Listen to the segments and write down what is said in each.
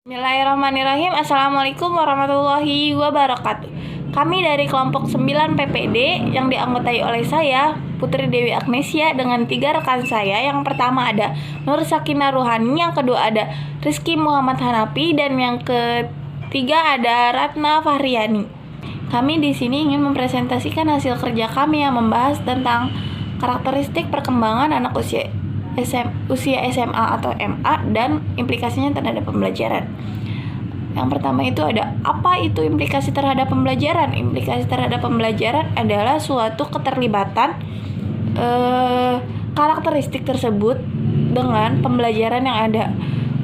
Bismillahirrahmanirrahim. Assalamualaikum warahmatullahi wabarakatuh. Kami dari kelompok 9 PPD yang dianggotai oleh saya, Putri Dewi Agnesia, dengan 3 rekan saya. Yang pertama ada Nur Sakinah Ruhani, yang kedua ada Rizky Muhammad Hanafi, dan yang ketiga ada Ratna Fahriani. Kami di sini ingin mempresentasikan hasil kerja kami yang membahas tentang karakteristik perkembangan anak usia SMA atau MA dan implikasinya terhadap pembelajaran. Yang pertama itu ada, apa itu implikasi terhadap pembelajaran? Implikasi terhadap pembelajaran adalah suatu keterlibatan karakteristik tersebut dengan pembelajaran yang ada.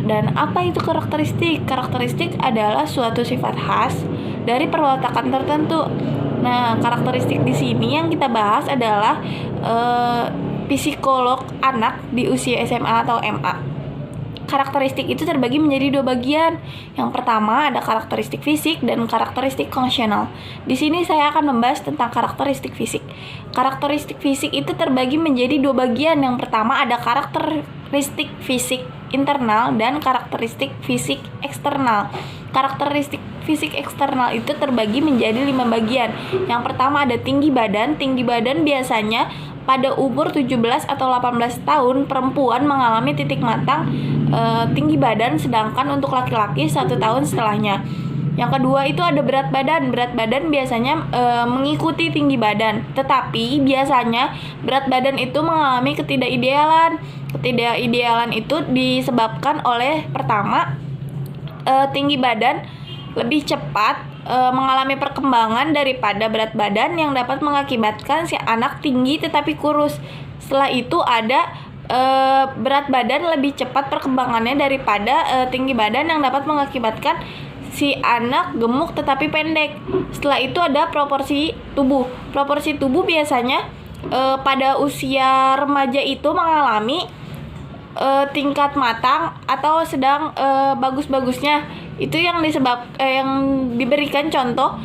Dan apa itu karakteristik? Karakteristik adalah suatu sifat khas dari perwatakan tertentu. Nah, karakteristik di sini yang kita bahas adalah psikolog anak di usia SMA atau MA. Karakteristik itu terbagi menjadi 2 bagian. Yang pertama ada karakteristik fisik dan karakteristik fungsional. Di sini saya akan membahas tentang karakteristik fisik. Karakteristik fisik itu terbagi menjadi 2 bagian. Yang pertama ada karakteristik fisik internal dan karakteristik fisik eksternal. Karakteristik fisik eksternal itu terbagi menjadi 5 bagian. Yang pertama ada tinggi badan. Tinggi badan biasanya pada umur 17 atau 18 tahun perempuan mengalami titik matang tinggi badan, sedangkan untuk laki-laki 1 tahun setelahnya. Yang kedua itu ada berat badan. Berat badan biasanya mengikuti tinggi badan, tetapi biasanya berat badan itu mengalami ketidakidealan. Ketidakidealan itu disebabkan oleh pertama, tinggi badan lebih cepat mengalami perkembangan daripada berat badan yang dapat mengakibatkan si anak tinggi tetapi kurus. Setelah itu ada berat badan lebih cepat perkembangannya daripada tinggi badan yang dapat mengakibatkan si anak gemuk tetapi pendek. Setelah itu ada proporsi tubuh. Proporsi tubuh biasanya pada usia remaja itu mengalami tingkat matang atau sedang bagus-bagusnya. Itu yang yang diberikan contoh,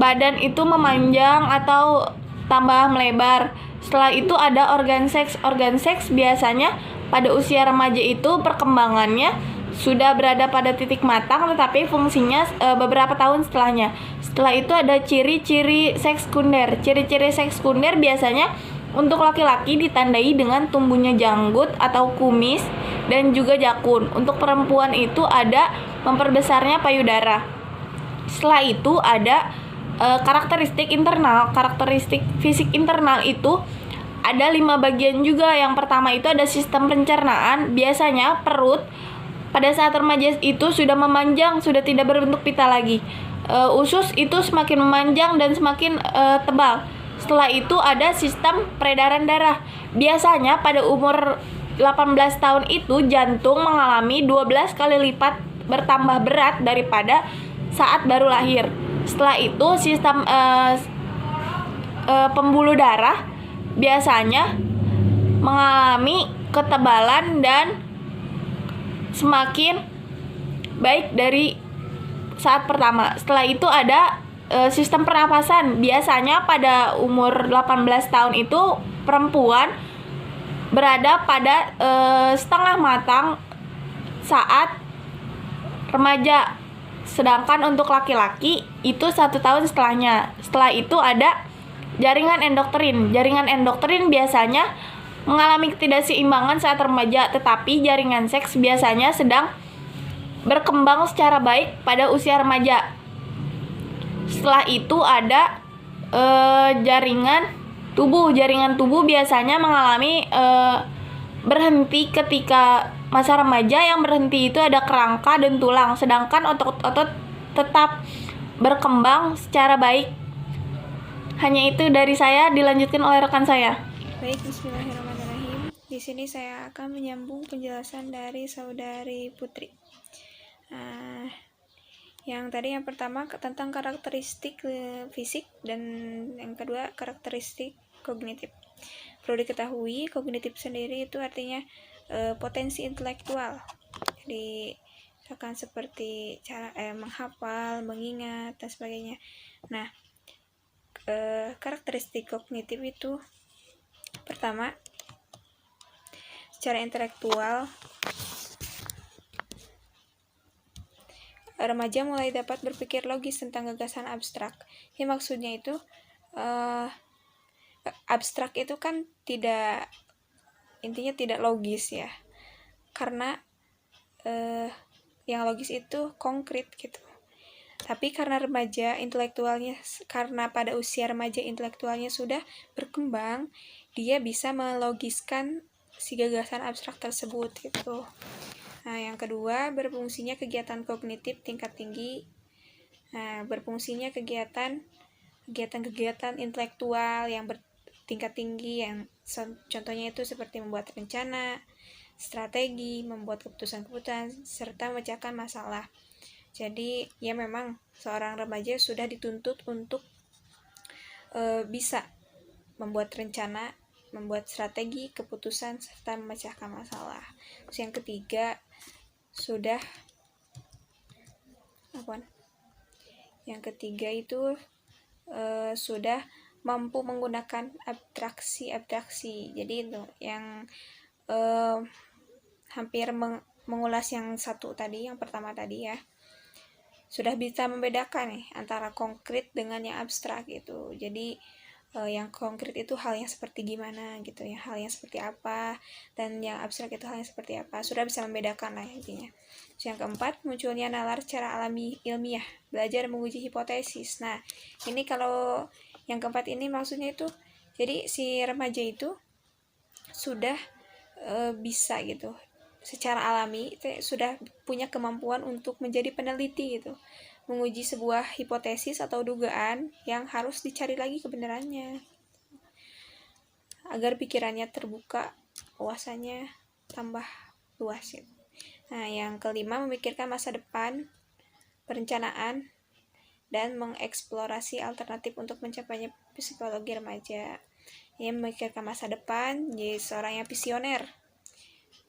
badan itu memanjang atau tambah melebar. Setelah itu ada organ seks. Organ seks biasanya pada usia remaja itu perkembangannya sudah berada pada titik matang, tetapi fungsinya beberapa tahun setelahnya. Setelah itu ada ciri-ciri seks sekunder. Ciri-ciri seks sekunder biasanya untuk laki-laki ditandai dengan tumbuhnya janggut atau kumis dan juga jakun. Untuk perempuan itu ada memperbesarnya payudara. Setelah itu ada karakteristik internal. Karakteristik fisik internal itu ada 5 bagian juga. Yang pertama itu ada sistem pencernaan. Biasanya perut pada saat remaja itu sudah memanjang, sudah tidak berbentuk pita lagi. Usus itu semakin memanjang dan semakin tebal. Setelah itu ada sistem peredaran darah. Biasanya pada umur 18 tahun itu jantung mengalami 12 kali lipat bertambah berat daripada saat baru lahir. Setelah itu sistem pembuluh darah biasanya mengalami ketebalan dan semakin baik dari saat pertama. Setelah itu ada sistem pernapasan. Biasanya pada umur 18 tahun itu perempuan berada pada setengah matang saat remaja, sedangkan untuk laki-laki itu 1 tahun setelahnya. Setelah itu ada jaringan endokrin. Jaringan endokrin biasanya mengalami ketidakseimbangan saat remaja, tetapi jaringan seks biasanya sedang berkembang secara baik pada usia remaja. Setelah itu ada jaringan tubuh. Jaringan tubuh biasanya mengalami berhenti ketika masa remaja. Yang berhenti itu ada kerangka dan tulang, sedangkan otot-otot tetap berkembang secara baik. Hanya itu dari saya, dilanjutkan oleh rekan saya. Baik, bismillahirrahmanirrahim. Di sini saya akan menyambung penjelasan dari saudari Putri. Yang pertama tentang karakteristik fisik, dan yang kedua karakteristik kognitif. Perlu diketahui, kognitif sendiri itu artinya potensi intelektual. Jadi misalkan seperti cara menghafal, mengingat, dan sebagainya. Nah, karakteristik kognitif itu pertama, secara intelektual remaja mulai dapat berpikir logis tentang gagasan abstrak. Ini maksudnya itu abstrak itu kan intinya tidak logis ya, karena yang logis itu konkret gitu. Tapi karena pada usia remaja intelektualnya sudah berkembang, dia bisa melogiskan si gagasan abstrak tersebut gitu. Nah, yang kedua, berfungsinya kegiatan kognitif tingkat tinggi. Nah, berfungsinya kegiatan intelektual yang bertingkat tinggi, yang contohnya itu seperti membuat rencana, strategi, membuat keputusan-keputusan, serta memecahkan masalah. Jadi ya memang seorang remaja sudah dituntut untuk bisa membuat rencana, membuat strategi, keputusan, serta memecahkan masalah. Terus yang ketiga, itu sudah mampu menggunakan abstraksi. Jadi itu yang hampir mengulas yang pertama tadi ya. Sudah bisa membedakan nih antara konkret dengan yang abstrak gitu. Jadi yang konkret itu hal yang seperti gimana gitu ya, hal yang seperti apa, dan yang abstrak itu hal yang seperti apa. Sudah bisa membedakan lah intinya. Terus yang keempat, munculnya nalar secara alami ilmiah, belajar menguji hipotesis. Nah, ini kalau yang keempat ini maksudnya itu, jadi si remaja itu sudah bisa gitu, secara alami sudah punya kemampuan untuk menjadi peneliti gitu, menguji sebuah hipotesis atau dugaan yang harus dicari lagi kebenarannya, agar pikirannya terbuka, wawasannya tambah luas gitu. Nah, yang kelima, memikirkan masa depan, perencanaan, dan mengeksplorasi alternatif untuk mencapainya psikologi remaja. Ia memikirkan masa depan, jadi seorang yang visioner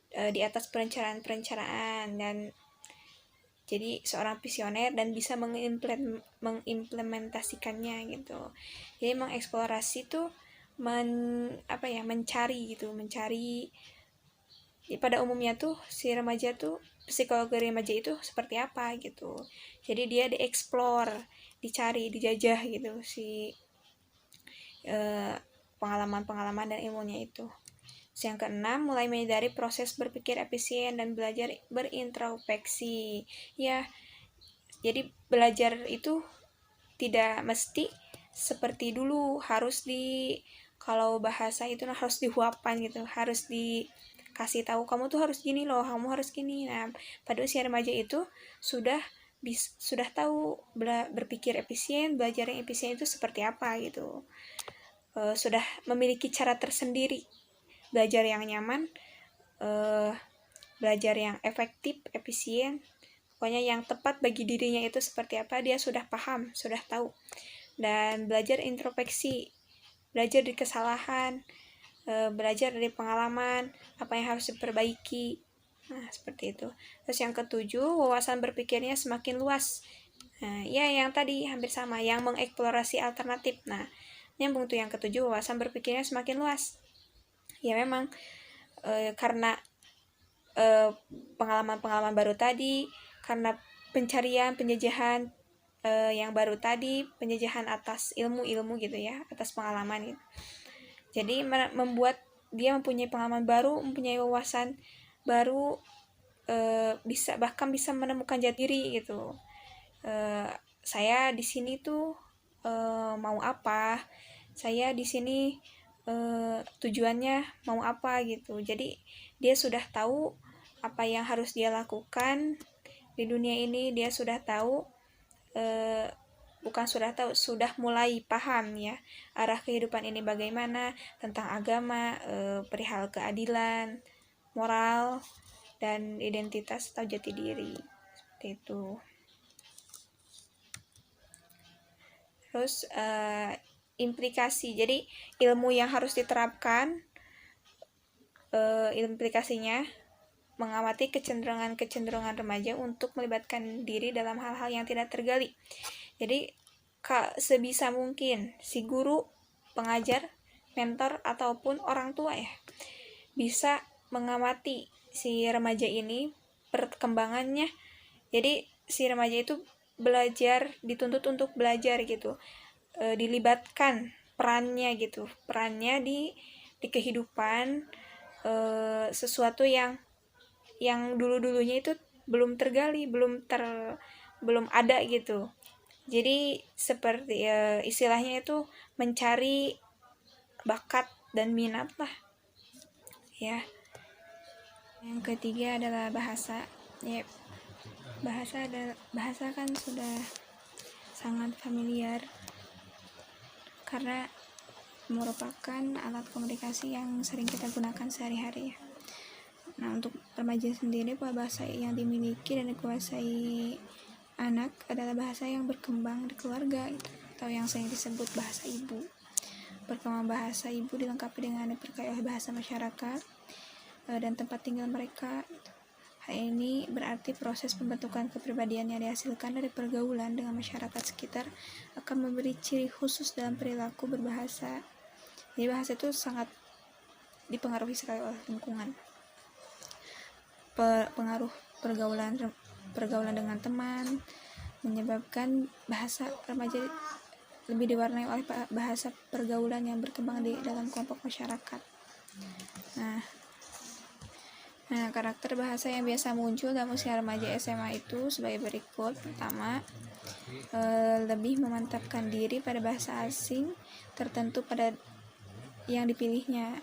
di atas perencanaan, dan jadi seorang visioner dan bisa mengimplementasikannya gitu. Jadi mengeksplorasi tuh mencari gitu, pada umumnya tuh si remaja tuh, psikologi remaja itu seperti apa gitu. Jadi dia dieksplor, dicari, dijajah gitu si pengalaman dan ilmunya itu. Yang keenam, mulai menyadari proses berpikir efisien dan belajar berintrospeksi. Ya, jadi belajar itu tidak mesti seperti dulu, kalau bahasa itu harus dihuapkan gitu, harus dikasih tahu, kamu tuh harus gini loh, kamu harus gini. Nah, pada usia remaja itu sudah tahu berpikir efisien, belajar yang efisien itu seperti apa gitu. Sudah memiliki cara tersendiri belajar yang nyaman, belajar yang efektif, efisien, pokoknya yang tepat bagi dirinya itu seperti apa, dia sudah paham, sudah tahu. Dan belajar introspeksi, belajar dari kesalahan, belajar dari pengalaman, apa yang harus diperbaiki. Nah, seperti itu. Terus yang ketujuh, wawasan berpikirnya semakin luas. Nah, ya yang tadi hampir sama, yang mengeksplorasi alternatif. Nah, nyambung tuh yang ketujuh, wawasan berpikirnya semakin luas. Ya memang karena pengalaman-pengalaman baru tadi, karena penjajahan yang baru tadi, penjajahan atas ilmu gitu ya, atas pengalaman gitu. Jadi membuat dia mempunyai pengalaman baru, mempunyai wawasan baru, bahkan bisa menemukan jati diri gitu. Saya di sini tuh mau apa? Saya di sini tujuannya mau apa gitu. Jadi dia sudah tahu apa yang harus dia lakukan di dunia ini. Dia sudah tahu, sudah mulai paham ya arah kehidupan ini bagaimana, tentang agama, perihal keadilan, moral, dan identitas atau jati diri, seperti itu. Terus implikasi, jadi ilmu yang harus diterapkan, implikasinya mengamati kecenderungan remaja untuk melibatkan diri dalam hal-hal yang tidak tergali. Jadi sebisa mungkin si guru, pengajar, mentor, ataupun orang tua ya bisa mengamati si remaja ini perkembangannya. Jadi si remaja itu belajar, dituntut untuk belajar gitu, dilibatkan perannya gitu, perannya di kehidupan, sesuatu yang dulu-dulunya itu belum tergali, belum ada gitu. Jadi seperti istilahnya itu mencari bakat dan minat lah ya. Yang ketiga adalah bahasa. Ya, bahasa kan sudah sangat familiar karena merupakan alat komunikasi yang sering kita gunakan sehari-hari ya. Nah, untuk remaja sendiri, bahasa yang dimiliki dan dikuasai anak adalah bahasa yang berkembang di keluarga gitu, atau yang sering disebut bahasa ibu. Perkembangan bahasa ibu dilengkapi dengan diperkaya oleh bahasa masyarakat dan tempat tinggal mereka gitu. Hal ini berarti proses pembentukan kepribadian yang dihasilkan dari pergaulan dengan masyarakat sekitar akan memberi ciri khusus dalam perilaku berbahasa. Jadi bahasa itu sangat dipengaruhi sekali oleh lingkungan. Pengaruh pergaulan dengan teman menyebabkan bahasa remaja lebih diwarnai oleh bahasa pergaulan yang berkembang di dalam kelompok masyarakat. Nah, karakter bahasa yang biasa muncul dalam usia remaja SMA itu sebagai berikut. Pertama, lebih memantapkan diri pada bahasa asing tertentu pada yang dipilihnya.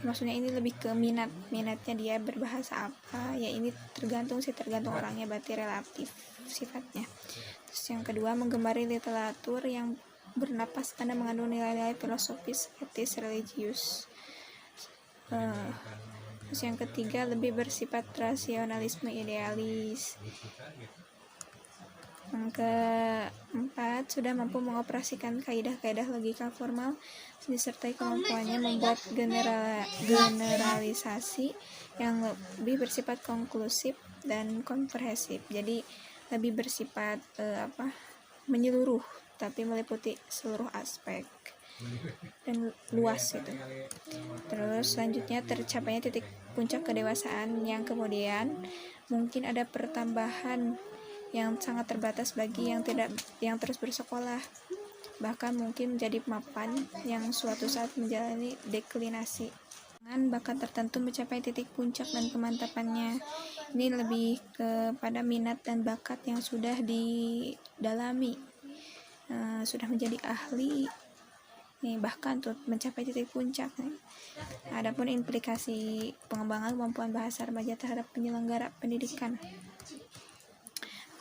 Maksudnya ini lebih ke minatnya dia berbahasa apa ya, ini tergantung orangnya, berarti relatif sifatnya. Terus yang kedua, menggemari literatur yang bernapas karena mengandung nilai-nilai filosofis, etis, religius. Terus yang ketiga, lebih bersifat rasionalisme idealis. Yang keempat, sudah mampu mengoperasikan kaidah-kaidah logika formal disertai kemampuannya membuat generalisasi yang lebih bersifat konklusif dan komprehensif. Jadi lebih bersifat menyeluruh, tapi meliputi seluruh aspek dan luas gitu. Terus selanjutnya, tercapainya titik puncak kedewasaan yang kemudian mungkin ada pertambahan yang sangat terbatas bagi yang terus bersekolah, bahkan mungkin menjadi mapan yang suatu saat menjalani deklinasi. Dengan bakat tertentu mencapai titik puncak dan kemantapannya, ini lebih kepada minat dan bakat yang sudah didalami, sudah menjadi ahli nih, bahkan tuh mencapai titik puncak nih. Adapun implikasi pengembangan kemampuan bahasa remaja terhadap penyelenggara pendidikan.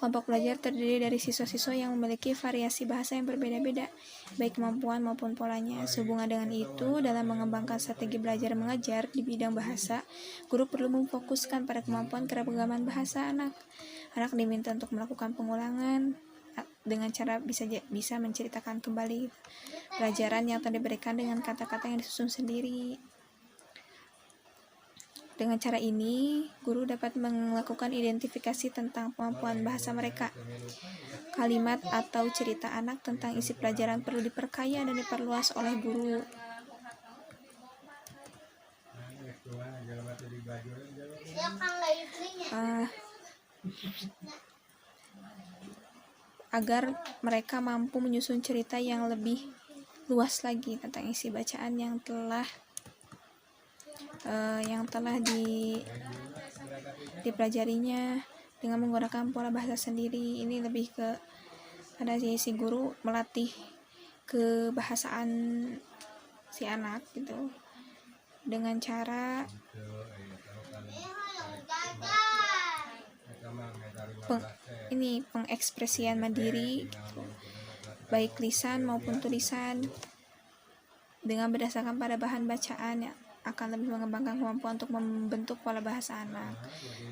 Kelompok belajar terdiri dari siswa-siswa yang memiliki variasi bahasa yang berbeda-beda, baik kemampuan maupun polanya. Sehubungan dengan itu, dalam mengembangkan strategi belajar mengajar di bidang bahasa, guru perlu memfokuskan pada kemampuan keragaman bahasa anak. Anak diminta untuk melakukan pengulangan dengan cara bisa menceritakan kembali pelajaran yang telah diberikan dengan kata-kata yang disusun sendiri. Dengan cara ini, guru dapat melakukan identifikasi tentang kemampuan bahasa mereka. Kalimat atau cerita anak tentang isi pelajaran perlu diperkaya dan diperluas oleh guru. Agar mereka mampu menyusun cerita yang lebih luas lagi tentang isi bacaan yang telah dipelajarinya dengan menggunakan pola bahasa sendiri. Ini lebih ke pada si guru melatih kebahasaan si anak gitu dengan cara pengekspresian mandiri gitu, baik lisan maupun tulisan, dengan berdasarkan pada bahan bacaan yang akan lebih mengembangkan kemampuan untuk membentuk pola bahasa anak.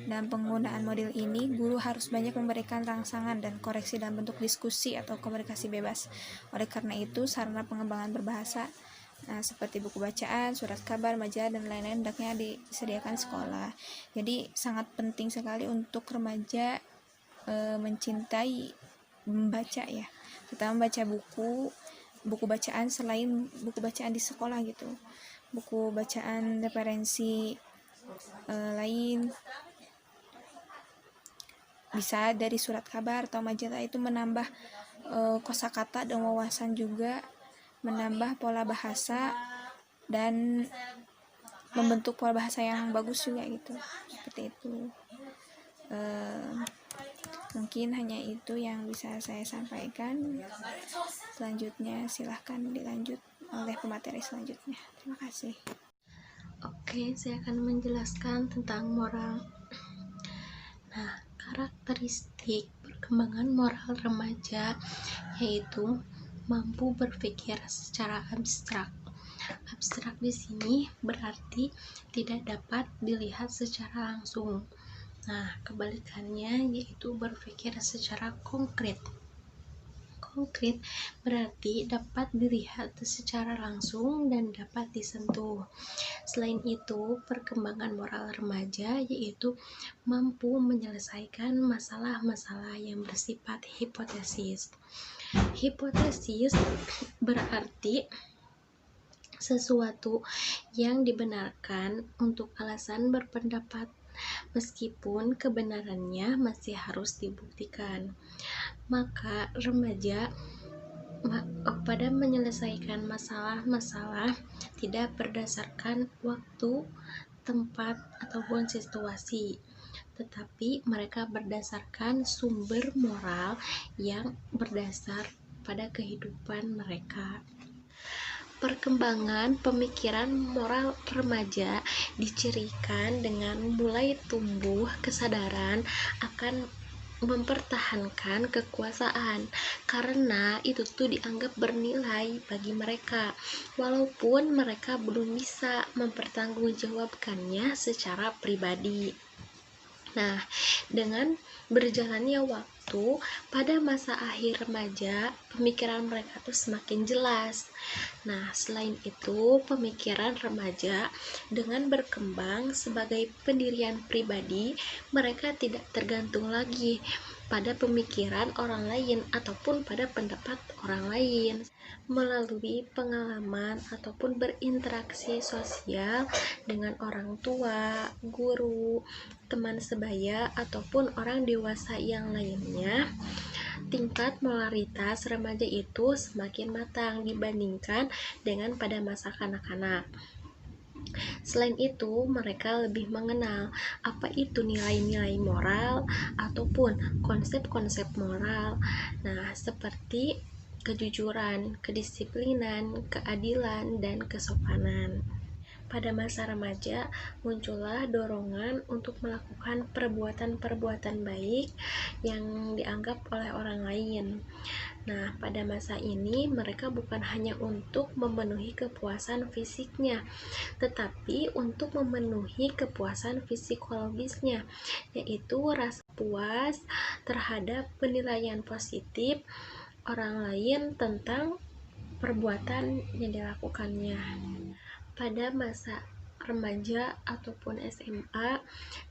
Dalam penggunaan model ini, guru harus banyak memberikan rangsangan dan koreksi dalam bentuk diskusi atau komunikasi bebas. Oleh karena itu, sarana pengembangan berbahasa seperti buku bacaan, surat kabar, majalah, dan lain-lain hendaknya disediakan di sekolah. Jadi sangat penting sekali untuk remaja mencintai membaca ya, terutama membaca buku bacaan selain buku bacaan di sekolah gitu, buku bacaan referensi lain. bisa dari surat kabar atau majalah itu menambah kosakata dan wawasan juga, menambah pola bahasa dan membentuk pola bahasa yang bagus juga gitu, seperti itu. Mungkin hanya itu yang bisa saya sampaikan. Selanjutnya silahkan dilanjut oleh pemateri selanjutnya. Terima kasih. Oke, saya akan menjelaskan tentang moral. Nah, karakteristik perkembangan moral remaja yaitu mampu berpikir secara abstrak. Abstrak di sini berarti tidak dapat dilihat secara langsung. Nah, kebalikannya yaitu berpikir secara konkret. Konkret berarti dapat dilihat secara langsung dan dapat disentuh. Selain itu, perkembangan moral remaja yaitu mampu menyelesaikan masalah-masalah yang bersifat hipotesis. Hipotesis berarti sesuatu yang dibenarkan untuk alasan berpendapat, meskipun kebenarannya masih harus dibuktikan. Maka remaja pada menyelesaikan masalah-masalah tidak berdasarkan waktu, tempat, ataupun situasi, tetapi mereka berdasarkan sumber moral yang berdasar pada kehidupan mereka. Perkembangan pemikiran moral remaja dicirikan dengan mulai tumbuh kesadaran akan mempertahankan kekuasaan, karena itu tuh dianggap bernilai bagi mereka, walaupun mereka belum bisa mempertanggungjawabkannya secara pribadi. Nah, dengan berjalannya waktu, pada masa akhir remaja, pemikiran mereka tuh semakin jelas. Nah, selain itu, pemikiran remaja dengan berkembang sebagai pendirian pribadi, mereka tidak tergantung lagi pada pemikiran orang lain ataupun pada pendapat orang lain. Melalui pengalaman ataupun berinteraksi sosial dengan orang tua, guru, teman sebaya, ataupun orang dewasa yang lainnya, tingkat moralitas remaja itu semakin matang dibandingkan dengan pada masa kanak-kanak. Selain itu, mereka lebih mengenal apa itu nilai-nilai moral ataupun konsep-konsep moral. Nah, seperti kejujuran, kedisiplinan, keadilan, dan kesopanan. Pada masa remaja, muncullah dorongan untuk melakukan perbuatan-perbuatan baik yang dianggap oleh orang lain. Nah, pada masa ini mereka bukan hanya untuk memenuhi kepuasan fisiknya, tetapi untuk memenuhi kepuasan psikologisnya, yaitu rasa puas terhadap penilaian positif orang lain tentang perbuatan yang dilakukannya. Pada masa remaja ataupun SMA,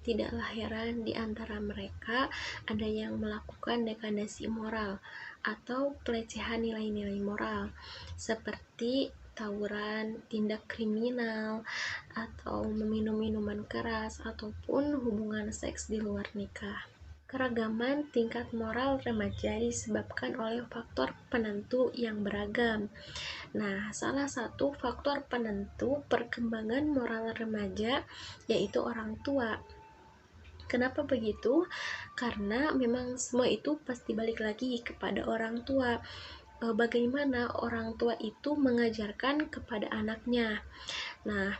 tidaklah heran di antara mereka ada yang melakukan degradasi moral atau pelecehan nilai-nilai moral, seperti tawuran, tindak kriminal, atau meminum minuman keras, ataupun hubungan seks di luar nikah. Keragaman tingkat moral remaja disebabkan oleh faktor penentu yang beragam. Nah, salah satu faktor penentu perkembangan moral remaja yaitu orang tua. Kenapa begitu? Karena memang semua itu pasti balik lagi kepada orang tua. Bagaimana orang tua itu mengajarkan kepada anaknya. Nah,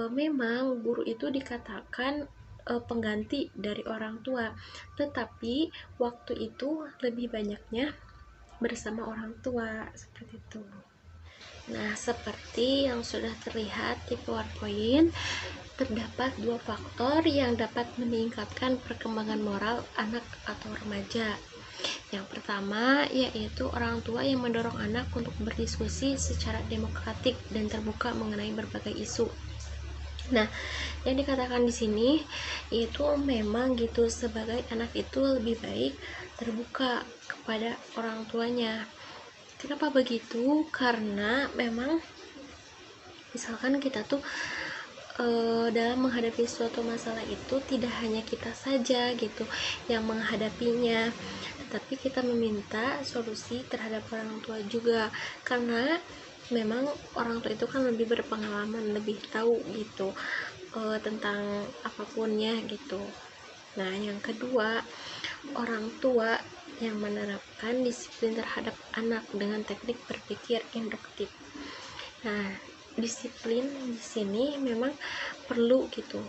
memang guru itu dikatakan pengganti dari orang tua, tetapi waktu itu lebih banyaknya bersama orang tua, seperti itu. Nah, seperti yang sudah terlihat di PowerPoint, terdapat dua faktor yang dapat meningkatkan perkembangan moral anak atau remaja. Yang pertama yaitu orang tua yang mendorong anak untuk berdiskusi secara demokratik dan terbuka mengenai berbagai isu. Nah, yang dikatakan di sini itu memang gitu, sebagai anak itu lebih baik terbuka kepada orang tuanya. Kenapa begitu? Karena memang misalkan kita tuh dalam menghadapi suatu masalah itu tidak hanya kita saja gitu yang menghadapinya, tetapi kita meminta solusi terhadap orang tua juga, karena memang orang tua itu kan lebih berpengalaman, lebih tahu gitu tentang apapunnya gitu. Nah, yang kedua, orang tua yang menerapkan disiplin terhadap anak dengan teknik berpikir induktif. Nah, disiplin di sini memang perlu gitu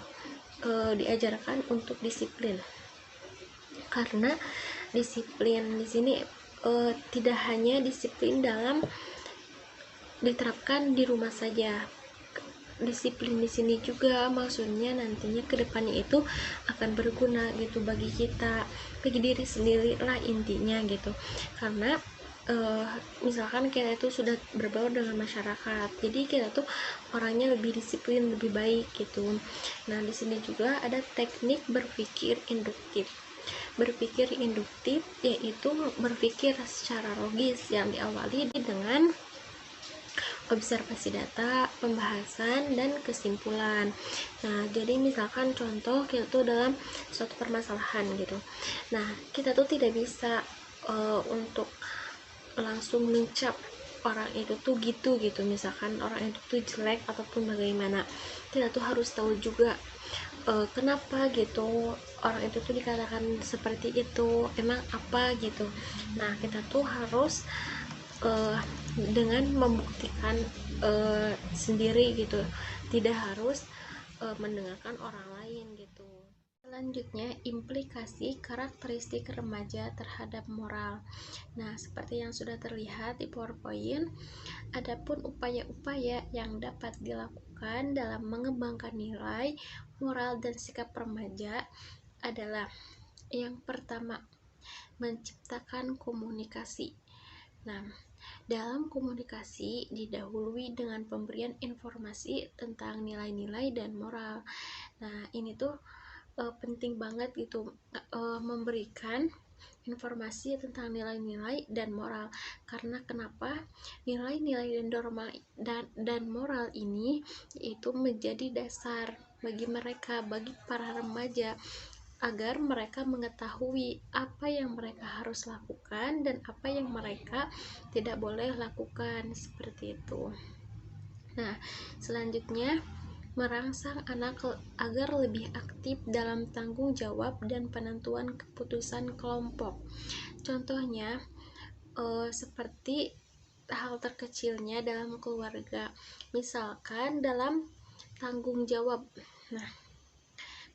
diajarkan untuk disiplin, karena disiplin di sini tidak hanya disiplin dalam diterapkan di rumah saja. Disiplin di sini juga maksudnya nantinya kedepannya itu akan berguna gitu bagi kita, bagi diri sendiri lah intinya gitu. Karena misalkan kita itu sudah berbaur dengan masyarakat, jadi kita tuh orangnya lebih disiplin, lebih baik gitu. Nah, di sini juga ada teknik berpikir induktif. Berpikir induktif yaitu berpikir secara logis yang diawali dengan observasi data, pembahasan, dan kesimpulan. Nah, jadi misalkan contoh kita tuh dalam suatu permasalahan gitu. Nah, kita tuh tidak bisa untuk langsung mencap orang itu tuh gitu, misalkan orang itu tuh jelek ataupun bagaimana. Kita tuh harus tahu juga kenapa gitu orang itu tuh dikatakan seperti itu, emang apa gitu. Nah, kita tuh harus dengan membuktikan sendiri gitu, tidak harus mendengarkan orang lain gitu. Selanjutnya, implikasi karakteristik remaja terhadap moral. Nah, seperti yang sudah terlihat di PowerPoint, adapun upaya-upaya yang dapat dilakukan dalam mengembangkan nilai, moral, dan sikap remaja adalah yang pertama, menciptakan komunikasi. Nah, dalam komunikasi didahului dengan pemberian informasi tentang nilai-nilai dan moral. Nah, ini tuh penting banget gitu, memberikan informasi tentang nilai-nilai dan moral. Karena kenapa? Nilai-nilai dan moral ini itu menjadi dasar bagi mereka, bagi para remaja, agar mereka mengetahui apa yang mereka harus lakukan dan apa yang mereka tidak boleh lakukan, seperti itu. Nah, selanjutnya, merangsang anak agar lebih aktif dalam tanggung jawab dan penentuan keputusan kelompok. Contohnya seperti hal terkecilnya dalam keluarga, misalkan dalam tanggung jawab. Nah,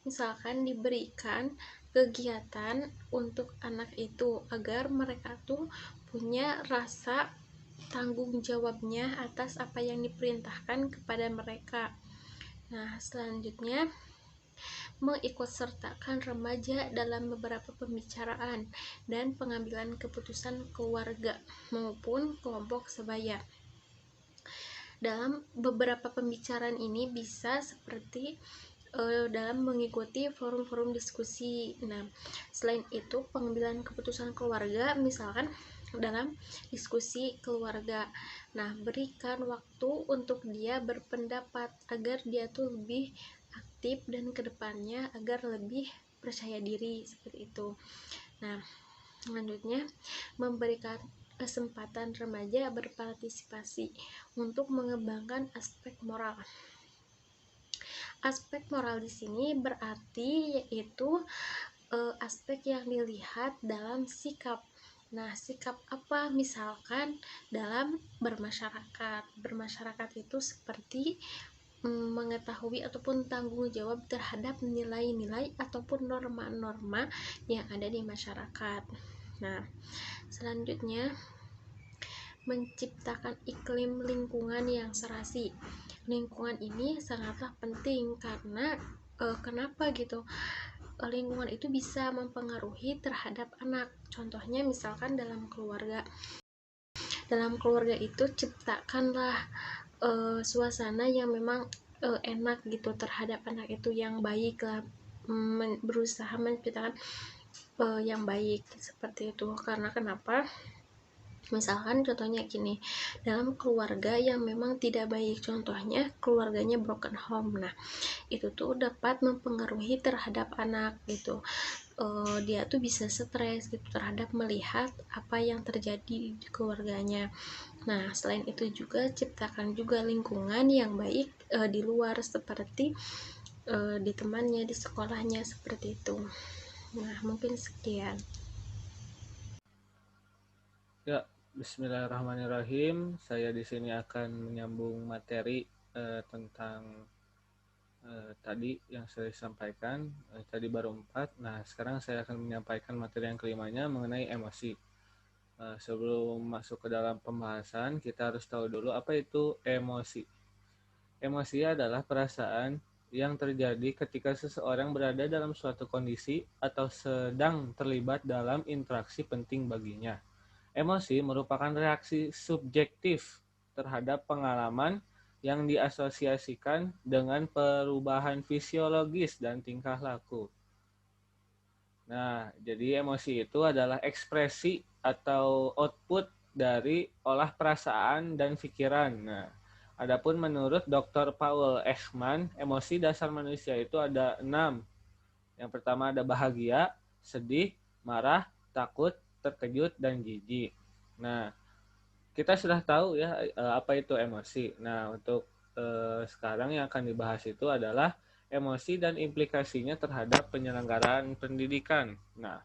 misalkan diberikan kegiatan untuk anak itu agar mereka tuh punya rasa tanggung jawabnya atas apa yang diperintahkan kepada mereka. Nah, selanjutnya, mengikutsertakan remaja dalam beberapa pembicaraan dan pengambilan keputusan keluarga maupun kelompok sebaya. Dalam beberapa pembicaraan ini bisa seperti dalam mengikuti forum-forum diskusi. Nah, selain itu pengambilan keputusan keluarga, misalkan dalam diskusi keluarga. Nah, berikan waktu untuk dia berpendapat agar dia tuh lebih aktif dan kedepannya agar lebih percaya diri, seperti itu. Nah, selanjutnya, memberikan kesempatan remaja berpartisipasi untuk mengembangkan aspek moral. Aspek moral di sini berarti yaitu aspek yang dilihat dalam sikap. Nah, sikap apa? Misalkan dalam bermasyarakat itu seperti mengetahui ataupun tanggung jawab terhadap nilai-nilai ataupun norma-norma yang ada di masyarakat. Nah, selanjutnya, menciptakan iklim lingkungan yang serasi. Lingkungan ini sangatlah penting karena kenapa gitu? Lingkungan itu bisa mempengaruhi terhadap anak. Contohnya misalkan dalam keluarga. Dalam keluarga itu ciptakanlah suasana yang memang enak gitu terhadap anak itu, yang baik lah, berusaha menciptakan yang baik, seperti itu. Karena kenapa? Misalkan contohnya gini, dalam keluarga yang memang tidak baik, contohnya keluarganya broken home. Nah, itu tuh dapat mempengaruhi terhadap anak gitu. Dia tuh bisa stres gitu terhadap melihat apa yang terjadi di keluarganya. Nah, selain itu juga ciptakan juga lingkungan yang baik di luar, seperti di temannya, di sekolahnya, seperti itu. Nah, mungkin sekian. Ya, bismillahirrahmanirrahim. Saya di sini akan menyambung materi tentang tadi yang saya sampaikan. Tadi baru 4. Nah, sekarang saya akan menyampaikan materi yang kelimanya mengenai emosi. Sebelum masuk ke dalam pembahasan, kita harus tahu dulu apa itu emosi. Emosi adalah perasaan yang terjadi ketika seseorang berada dalam suatu kondisi atau sedang terlibat dalam interaksi penting baginya. Emosi merupakan reaksi subjektif terhadap pengalaman yang diasosiasikan dengan perubahan fisiologis dan tingkah laku. Nah, jadi emosi itu adalah ekspresi atau output dari olah perasaan dan pikiran. Nah, adapun menurut Dr. Paul Ekman, emosi dasar manusia itu ada 6. Yang pertama ada bahagia, sedih, marah, takut, terkejut, dan jijik. Nah, kita sudah tahu ya apa itu emosi. Nah, untuk sekarang yang akan dibahas itu adalah emosi dan implikasinya terhadap penyelenggaraan pendidikan. Nah,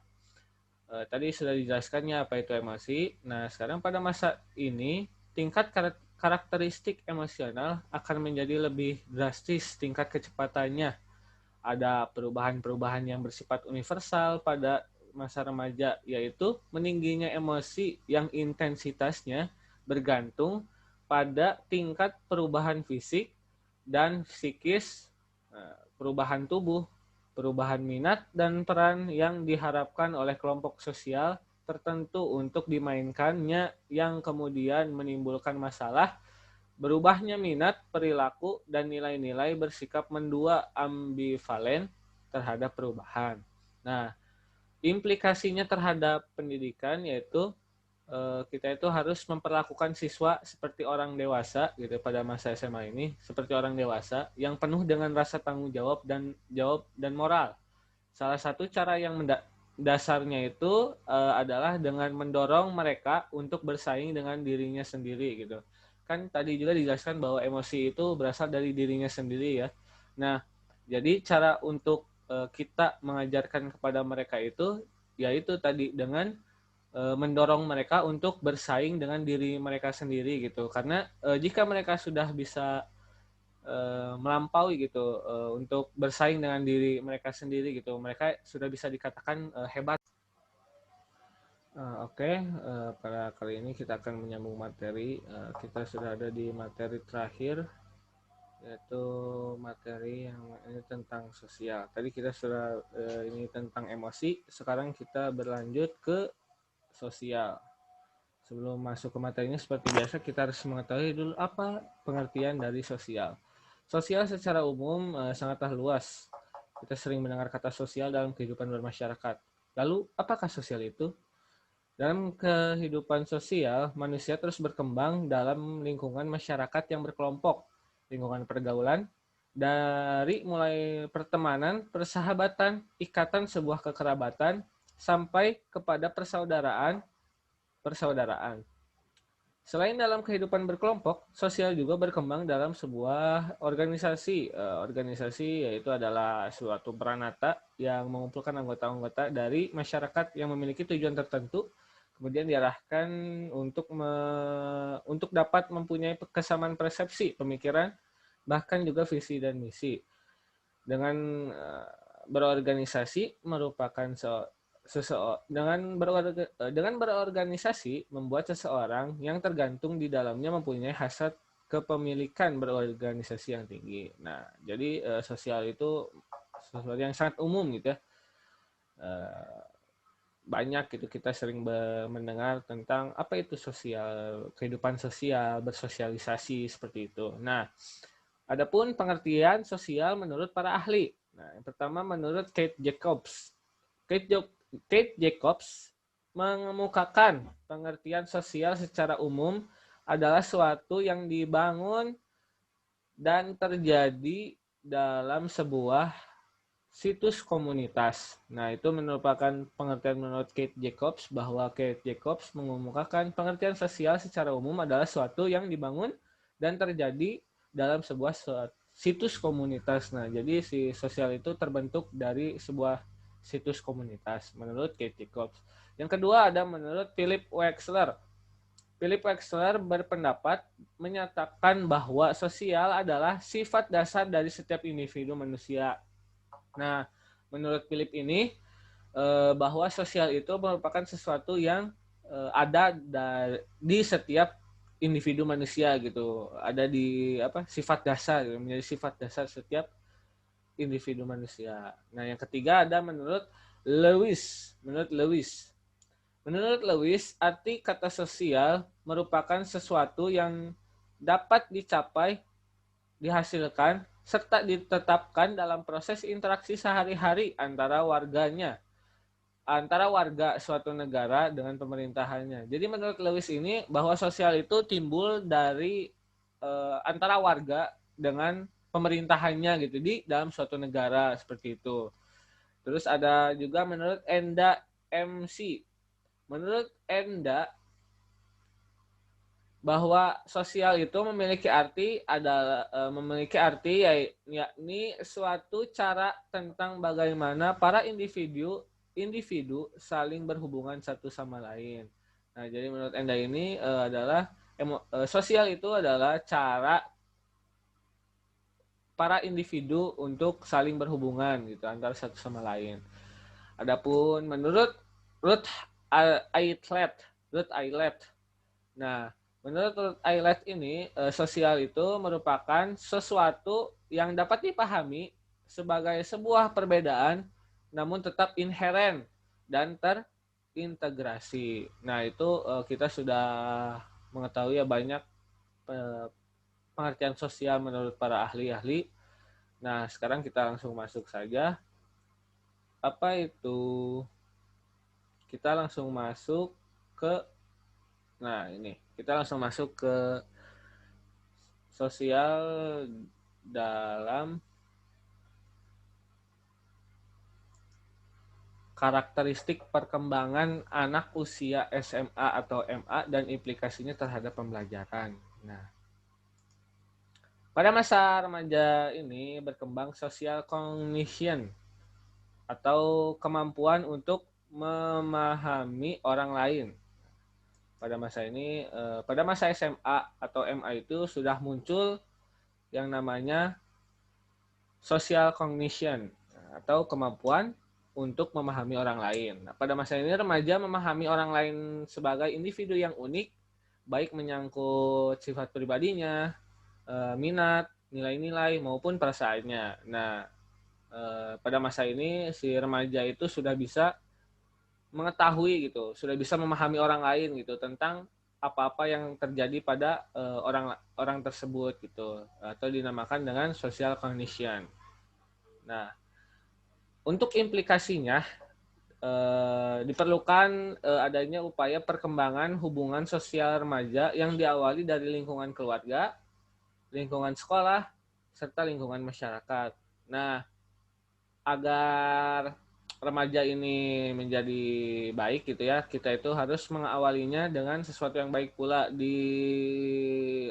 tadi sudah dijelaskannya apa itu emosi. Nah, sekarang pada masa ini tingkat karakteristik emosional akan menjadi lebih drastis tingkat kecepatannya. Ada perubahan-perubahan yang bersifat universal pada masa remaja, yaitu meningginya emosi yang intensitasnya bergantung pada tingkat perubahan fisik dan psikis, perubahan tubuh, perubahan minat, dan peran yang diharapkan oleh kelompok sosial tertentu untuk dimainkannya yang kemudian menimbulkan masalah. Berubahnya minat, perilaku, dan nilai-nilai bersikap mendua ambivalen terhadap perubahan. Nah, implikasinya terhadap pendidikan yaitu kita itu harus memperlakukan siswa seperti orang dewasa gitu pada masa SMA ini, seperti orang dewasa yang penuh dengan rasa tanggung jawab dan moral. Salah satu cara yang dasarnya itu adalah dengan mendorong mereka untuk bersaing dengan dirinya sendiri gitu. Kan tadi juga dijelaskan bahwa emosi itu berasal dari dirinya sendiri ya. Nah, jadi cara untuk kita mengajarkan kepada mereka itu yaitu tadi dengan mendorong mereka untuk bersaing dengan diri mereka sendiri gitu. Karena jika mereka sudah bisa melampaui gitu untuk bersaing dengan diri mereka sendiri gitu, mereka sudah bisa dikatakan hebat. Oke, pada kali ini kita akan menyambung materi. Kita sudah ada di materi terakhir, yaitu materi yang ini tentang sosial. Tadi kita sudah ini tentang emosi, sekarang kita berlanjut ke sosial. Sebelum masuk ke materinya, seperti biasa kita harus mengetahui dulu apa pengertian dari sosial. Sosial secara umum sangatlah luas. Kita sering mendengar kata sosial dalam kehidupan bermasyarakat. Lalu, apakah sosial itu? Dalam kehidupan sosial, manusia terus berkembang dalam lingkungan masyarakat yang berkelompok, lingkungan pergaulan, dari mulai pertemanan, persahabatan, ikatan sebuah kekerabatan, sampai kepada persaudaraan. Selain dalam kehidupan berkelompok, sosial juga berkembang dalam sebuah organisasi. Organisasi yaitu adalah suatu peranata yang mengumpulkan anggota-anggota dari masyarakat yang memiliki tujuan tertentu, kemudian diarahkan untuk dapat mempunyai kesamaan persepsi, pemikiran, bahkan juga visi dan misi. Dengan berorganisasi merupakan dengan berorganisasi membuat seseorang yang tergantung di dalamnya mempunyai hasrat kepemilikan berorganisasi yang tinggi. Nah, jadi sosial itu sesuatu yang sangat umum gitu ya. Banyak gitu kita sering mendengar tentang apa itu sosial, kehidupan sosial, bersosialisasi seperti itu. Nah, adapun pengertian sosial menurut para ahli. Nah, yang pertama menurut Kate Jacobs. Kate Jacobs mengemukakan pengertian sosial secara umum adalah suatu yang dibangun dan terjadi dalam sebuah situs komunitas. Nah, itu merupakan pengertian menurut Kate Jacobs, bahwa Kate Jacobs mengemukakan pengertian sosial secara umum adalah suatu yang dibangun dan terjadi dalam sebuah situs komunitas. Nah, jadi si sosial itu terbentuk dari sebuah situs komunitas menurut Kate Jacobs. Yang kedua ada menurut Philip Wexler. Philip Wexler berpendapat menyatakan bahwa sosial adalah sifat dasar dari setiap individu manusia. Nah, menurut Philip ini bahwa sosial itu merupakan sesuatu yang ada di setiap individu manusia gitu. Ada di sifat dasar, menjadi sifat dasar setiap individu manusia. Nah, yang ketiga ada menurut Lewis. Menurut Lewis, arti kata sosial merupakan sesuatu yang dapat dicapai, dihasilkan, serta ditetapkan dalam proses interaksi sehari-hari antara warga suatu negara dengan pemerintahannya. Jadi menurut Lewis ini bahwa sosial itu timbul dari antara warga dengan pemerintahannya gitu di dalam suatu negara seperti itu. Terus ada juga menurut Enda MC. Menurut Enda, bahwa sosial itu memiliki arti yakni suatu cara tentang bagaimana para individu saling berhubungan satu sama lain. Nah, jadi menurut Enda ini adalah sosial itu adalah cara para individu untuk saling berhubungan gitu antara satu sama lain. Adapun menurut Ruth Eilert. Nah, menurut Ruth Eilert ini, sosial itu merupakan sesuatu yang dapat dipahami sebagai sebuah perbedaan namun tetap inheren dan terintegrasi. Nah, itu kita sudah mengetahui ya banyak pengertian sosial menurut para ahli-ahli. Nah, sekarang kita langsung masuk saja. Apa itu? Kita langsung masuk ke kita langsung masuk ke sosial dalam karakteristik perkembangan anak usia SMA atau MA dan implikasinya terhadap pembelajaran. Nah, pada masa remaja ini berkembang social cognition atau kemampuan untuk memahami orang lain. Pada masa ini, pada masa SMA atau MA itu sudah muncul yang namanya social cognition atau kemampuan untuk memahami orang lain. Nah, pada masa ini remaja memahami orang lain sebagai individu yang unik, baik menyangkut sifat pribadinya, minat, nilai-nilai maupun perasaannya. Nah, pada masa ini si remaja itu sudah bisa mengetahui gitu, sudah bisa memahami orang lain gitu tentang apa-apa yang terjadi pada orang tersebut gitu, atau dinamakan dengan social cognition. Nah, untuk implikasinya diperlukan adanya upaya perkembangan hubungan sosial remaja yang diawali dari lingkungan keluarga, lingkungan sekolah, serta lingkungan masyarakat. Nah, agar remaja ini menjadi baik gitu ya, kita itu harus mengawalinya dengan sesuatu yang baik pula di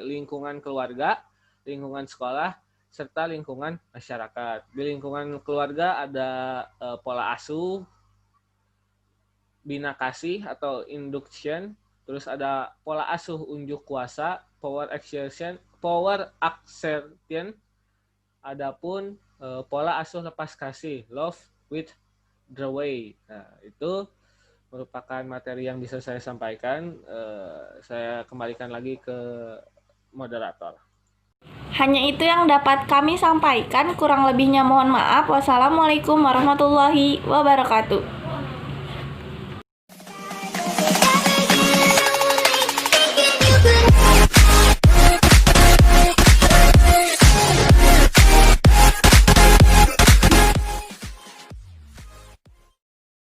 lingkungan keluarga, lingkungan sekolah, serta lingkungan masyarakat. Di lingkungan keluarga ada pola asuh, bina kasih atau induction, terus ada pola asuh unjuk kuasa, power exertion, adapun pola asuh lepas kasih, love with the way. Nah, itu merupakan materi yang bisa saya sampaikan. Saya kembalikan lagi ke moderator. Hanya itu yang dapat kami sampaikan, kurang lebihnya mohon maaf. Wassalamualaikum warahmatullahi wabarakatuh.